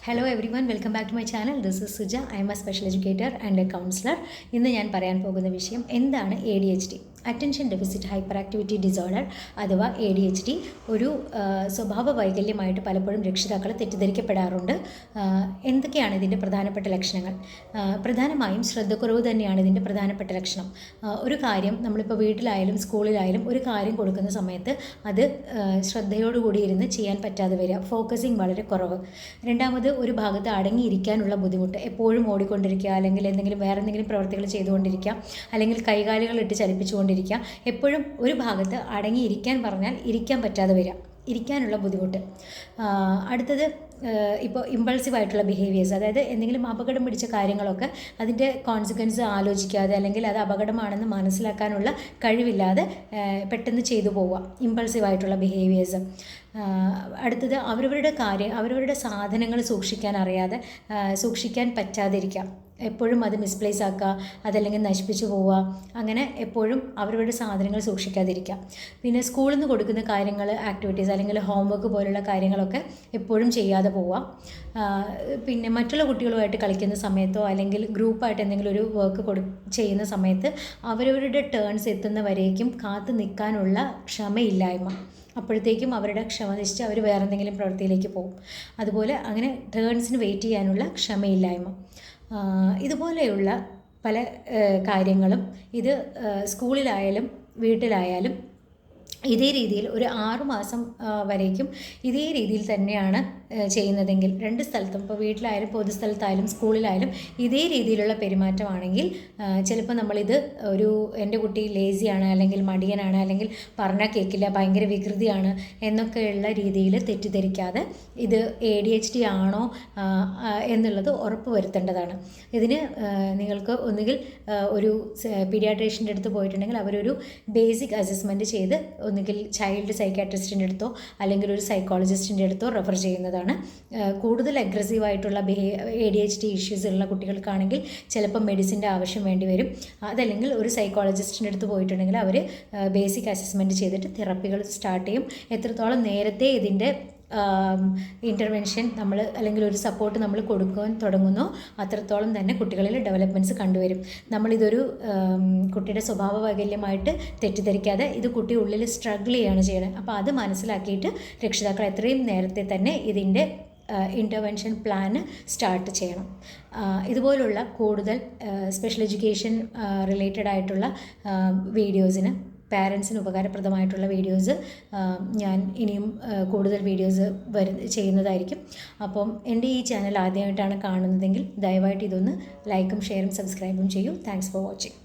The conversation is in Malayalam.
Hello everyone, welcome back to my channel. This is Suja. I am a special educator and a counselor. ഇന്ന് ഞാൻ പറയാൻ പോകുന്ന വിഷയം എന്താണ് ADHD, attention deficit hyper activity disorder അഥവാ ADHD. ഒരു സ്വഭാവ വൈകല്യമായിട്ട് പലപ്പോഴും രക്ഷിതാക്കൾ തെറ്റിദ്ധരിക്കപ്പെടാറുണ്ട്. എന്തൊക്കെയാണ് ഇതിൻ്റെ പ്രധാനപ്പെട്ട ലക്ഷണങ്ങൾ? പ്രധാനമായും ശ്രദ്ധക്കുറവ് തന്നെയാണ് ഇതിൻ്റെ പ്രധാനപ്പെട്ട ലക്ഷണം. ഒരു കാര്യം നമ്മളിപ്പോൾ വീട്ടിലായാലും സ്കൂളിലായാലും ഒരു കാര്യം കൊടുക്കുന്ന സമയത്ത് അത് ശ്രദ്ധയോടുകൂടി ഇരുന്ന് ചെയ്യാൻ പറ്റാതെ വരിക, ഫോക്കസിങ് വളരെ കുറവ്. രണ്ടാമത്, ഒരു ഭാഗത്ത് അടങ്ങിയിരിക്കാനുള്ള ബുദ്ധിമുട്ട്, എപ്പോഴും ഓടിക്കൊണ്ടിരിക്കുക, അല്ലെങ്കിൽ വേറെ എന്തെങ്കിലും പ്രവർത്തികൾ ചെയ്തുകൊണ്ടിരിക്കുക, അല്ലെങ്കിൽ കൈകാലുകളിട്ട് ചലിപ്പിച്ചുകൊണ്ടിരിക്കുക, എപ്പോഴും ഒരു ഭാഗത്ത് അടങ്ങിയിരിക്കാൻ പറഞ്ഞാൽ ഇരിക്കാൻ പറ്റാതെ വരിക, ഇരിക്കാനുള്ള ബുദ്ധിമുട്ട്. അടുത്തത്, ഇപ്പോൾ ഇമ്പൾസീവായിട്ടുള്ള ബിഹേവിയേഴ്സ്, അതായത് എന്തെങ്കിലും അപകടം പിടിച്ച കാര്യങ്ങളൊക്കെ അതിൻ്റെ കോൺസിക്വൻസ് ആലോചിക്കാതെ അല്ലെങ്കിൽ അത് അപകടമാണെന്ന് മനസ്സിലാക്കാനുള്ള കഴിവില്ലാതെ പെട്ടെന്ന് ചെയ്തു പോവുക, ഇമ്പൾസീവായിട്ടുള്ള ബിഹേവിയേഴ്സ്. അടുത്തത്, അവരവരുടെ സാധനങ്ങൾ സൂക്ഷിക്കാൻ അറിയാതെ, സൂക്ഷിക്കാൻ പറ്റാതിരിക്കുക, എപ്പോഴും അത് മിസ്പ്ലേസ് ആക്കുക, അതല്ലെങ്കിൽ നശിപ്പിച്ചു പോവുക, അങ്ങനെ എപ്പോഴും അവരവരുടെ സാധനങ്ങൾ സൂക്ഷിക്കാതിരിക്കുക. പിന്നെ സ്കൂളിൽ നിന്ന് കൊടുക്കുന്ന കാര്യങ്ങൾ, ആക്ടിവിറ്റീസ് അല്ലെങ്കിൽ ഹോംവർക്ക് പോലുള്ള കാര്യങ്ങളൊക്കെ എപ്പോഴും ചെയ്യാതെ പോവുക. പിന്നെ മറ്റുള്ള കുട്ടികളുമായിട്ട് കളിക്കുന്ന സമയത്തോ അല്ലെങ്കിൽ ഗ്രൂപ്പായിട്ട് എന്തെങ്കിലും ഒരു വർക്ക് ചെയ്യുന്ന സമയത്ത് അവരവരുടെ ടേൺസ് എത്തുന്നവരേക്കും കാത്തു നിൽക്കാനുള്ള ക്ഷമയില്ലായ്മ, അപ്പോഴത്തേക്കും അവരുടെ ക്ഷമ നശിച്ച് അവർ വേറെ എന്തെങ്കിലും പ്രവൃത്തിയിലേക്ക് പോകും. അതുപോലെ അങ്ങനെ ടേൺസിന് വെയിറ്റ് ചെയ്യാനുള്ള ക്ഷമയില്ലായ്മ, ഇതുപോലെയുള്ള പല കാര്യങ്ങളും ഇത് സ്കൂളിലായാലും വീട്ടിലായാലും ഇതേ രീതിയിൽ ഒരു 6 മാസം വരേക്കും ഇതേ രീതിയിൽ തന്നെയാണ് ചെയ്യുന്നതെങ്കിൽ, രണ്ട് സ്ഥലത്തും, ഇപ്പോൾ വീട്ടിലായാലും പൊതുസ്ഥലത്തായാലും സ്കൂളിലായാലും ഇതേ രീതിയിലുള്ള പെരുമാറ്റമാണെങ്കിൽ ചിലപ്പോൾ നമ്മളിത് എൻ്റെ കുട്ടി ലേസിയാണ്, അല്ലെങ്കിൽ മടിയനാണ്, അല്ലെങ്കിൽ പറഞ്ഞാൽ കേൾക്കില്ല, ഭയങ്കര വികൃതിയാണ് എന്നൊക്കെയുള്ള രീതിയിൽ തെറ്റിദ്ധരിക്കാതെ ഇത് ADHD ആണോ എന്നുള്ളത് ഉറപ്പ് വരുത്തേണ്ടതാണ്. ഇതിന് നിങ്ങൾക്ക് ഒന്നുകിൽ ഒരു പീഡിയാട്രീഷ്യൻ്റെ അടുത്ത് പോയിട്ടുണ്ടെങ്കിൽ അവരൊരു ബേസിക് അസസ്മെൻറ്റ് ചെയ്ത് ഒന്നുകിൽ ചൈൽഡ് സൈക്കാട്രിസ്റ്റിൻ്റെ അടുത്തോ അല്ലെങ്കിൽ ഒരു സൈക്കോളജിസ്റ്റിൻ്റെ അടുത്തോ റെഫർ ചെയ്യുന്നതാണ്. കൂടുതൽ അഗ്രസീവായിട്ടുള്ള ADHD ഇഷ്യൂസ് ഉള്ള കുട്ടികൾക്കാണെങ്കിൽ ചിലപ്പോൾ മെഡിസിൻ്റെ ആവശ്യം വേണ്ടി വരും. അതല്ലെങ്കിൽ ഒരു സൈക്കോളജിസ്റ്റിൻ്റെ അടുത്ത് പോയിട്ടുണ്ടെങ്കിൽ അവർ ബേസിക് അസസ്മെൻറ്റ് ചെയ്തിട്ട് തെറപ്പികൾ സ്റ്റാർട്ട് ചെയ്യും. എത്രത്തോളം നേരത്തെ ഇതിൻ്റെ ഇൻ്റർവെൻഷൻ അല്ലെങ്കിൽ ഒരു സപ്പോർട്ട് നമ്മൾ കൊടുക്കാൻ തുടങ്ങുന്നോ അത്രത്തോളം തന്നെ കുട്ടികളിൽ ഡെവലപ്മെൻറ്റ്സ് കണ്ടുവരും. നമ്മളിതൊരു കുട്ടിയുടെ സ്വഭാവ വൈകല്യമായിട്ട് തെറ്റിദ്ധരിക്കാതെ ഇത് കുട്ടി ഉള്ളിൽ സ്ട്രഗിൾ ചെയ്യുകയാണ് ചെയ്യുന്നത്. അപ്പോൾ അത് മനസ്സിലാക്കിയിട്ട് രക്ഷിതാക്കൾ എത്രയും നേരത്തെ തന്നെ ഇതിൻ്റെ ഇൻ്റർവെൻഷൻ പ്ലാൻ സ്റ്റാർട്ട് ചെയ്യണം. ഇതുപോലുള്ള കൂടുതൽ സ്പെഷ്യൽ എഡ്യൂക്കേഷൻ റിലേറ്റഡ് ആയിട്ടുള്ള വീഡിയോസിന്, പാരൻസിന് ഉപകാരപ്രദമായിട്ടുള്ള വീഡിയോസ് ഞാൻ ഇനിയും കൂടുതൽ വീഡിയോസ് ചെയ്യുന്നതായിരിക്കും. അപ്പം എൻ്റെ ഈ ചാനൽ ആദ്യമായിട്ടാണ് കാണുന്നതെങ്കിൽ ദയവായിട്ട് ഇതൊന്ന് ലൈക്കും ഷെയറും സബ്സ്ക്രൈബും ചെയ്യൂ. Thanks for watching.